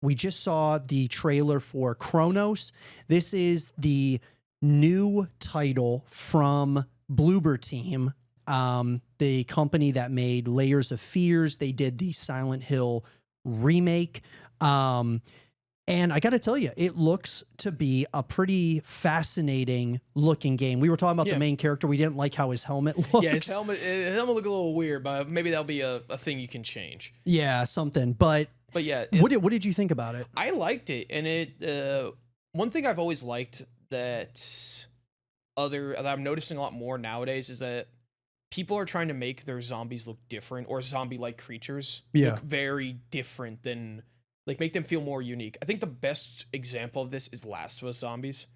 we just saw the trailer for Cronos. This is the new title from Bloober Team, the company that made Layers of Fears. They did the Silent Hill remake. And I got to tell you, it looks to be a pretty fascinating looking game. We were talking about the main character. We didn't like how his helmet looks. Yeah, his helmet looked a little weird, but maybe that'll be a thing you can change. Yeah, something. But yeah, what did you think about it? I liked it, and one thing I've always liked that I'm noticing a lot more nowadays is that people are trying to make their zombies look different, or zombie-like creatures look very different than. Like, make them feel more unique. I think the best example of this is Last of Us zombies.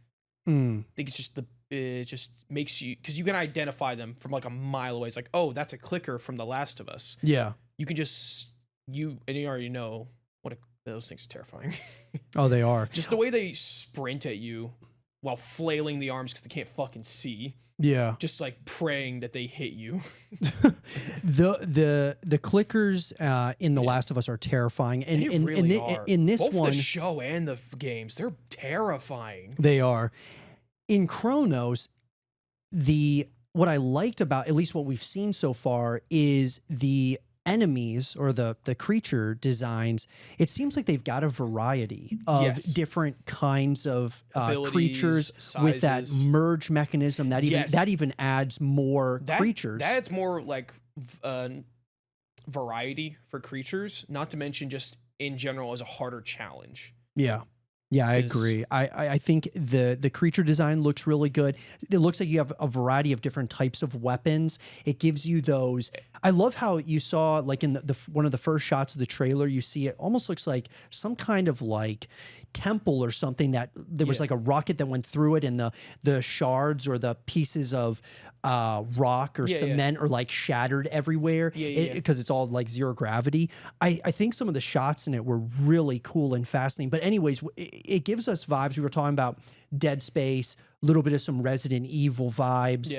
I think it's just it just makes you, because you can identify them from like a mile away. It's like, oh, that's a clicker from The Last of Us. Yeah. You can just, and you already know those things are terrifying. Oh, they are. Just the way they sprint at you while flailing the arms because they can't fucking see. Yeah. Just like praying that they hit you. the clickers in The Last of Us are terrifying. And in this both one, the show and the games, they're terrifying. They are. In Cronos, what I liked about, at least what we've seen so far, is the enemies or the creature designs. It seems like they've got a variety of different kinds of creatures, sizes, with that merge mechanism that even adds more creatures. That adds more like variety for creatures, not to mention just in general as a harder challenge. Yeah, I agree. I think the creature design looks really good. It looks like you have a variety of different types of weapons. It gives you those. I love how you saw, like in one of the first shots of the trailer, you see it almost looks like some kind of like temple or something, that there was like a rocket that went through it, and the shards or the pieces of rock or cement are like shattered everywhere because it's all like zero gravity. I think some of the shots in it were really cool and fascinating. But anyways, it gives us vibes. We were talking about Dead Space, a little bit of some Resident Evil vibes.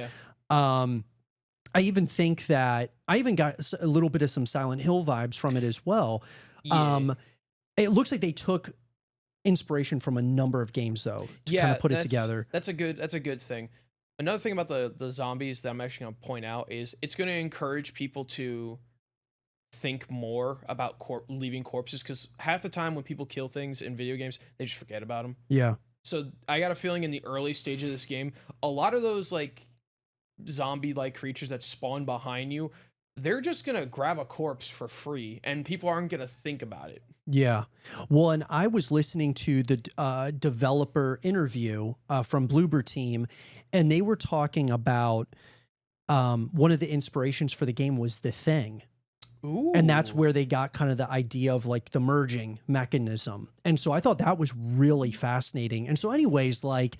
I even think that I even got a little bit of some Silent Hill vibes from it as well. It looks like they took inspiration from a number of games, though, to kind of put it together. That's a good thing. Another thing about the zombies that I'm actually going to point out is it's going to encourage people to think more about leaving corpses, because half the time when people kill things in video games, they just forget about them. Yeah. So I got a feeling in the early stage of this game, a lot of those like zombie-like creatures that spawn behind you, they're just going to grab a corpse for free, and people aren't going to think about it. Yeah. Well, and I was listening to the developer interview from Bloober Team, and they were talking about one of the inspirations for the game was The Thing. Ooh. And that's where they got kind of the idea of like the merging mechanism. And so I thought that was really fascinating. And so anyways, like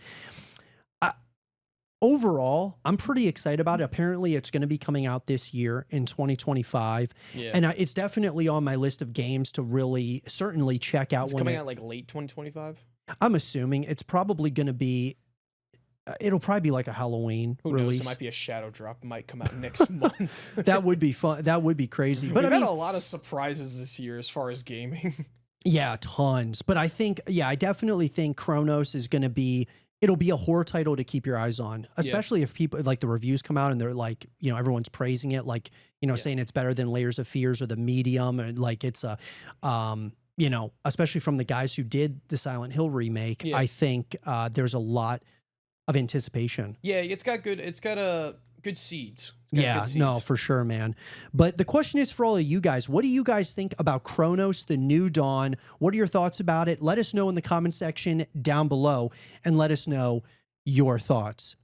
overall, I'm pretty excited about it. Apparently it's going to be coming out this year in 2025. Yeah. And it's definitely on my list of games to certainly check out. It's coming out like late 2025? I'm assuming it's probably going to be, it'll probably be like a Halloween release. Knows? It might be a shadow drop. It might come out next month. That would be fun. That would be crazy. But We've had a lot of surprises this year as far as gaming. Yeah, tons. But I think, I definitely think Cronos is going to be, it'll be a horror title to keep your eyes on, especially if people like the reviews come out and they're like, everyone's praising it, like, saying it's better than Layers of Fears or The Medium. And like, it's especially from the guys who did the Silent Hill remake, I think there's a lot of anticipation. Yeah, it's got good seeds. No, for sure, man. But the question is for all of you guys, what do you guys think about Cronos The New Dawn? What are your thoughts about it? Let us know in the comment section down below, and let us know your thoughts.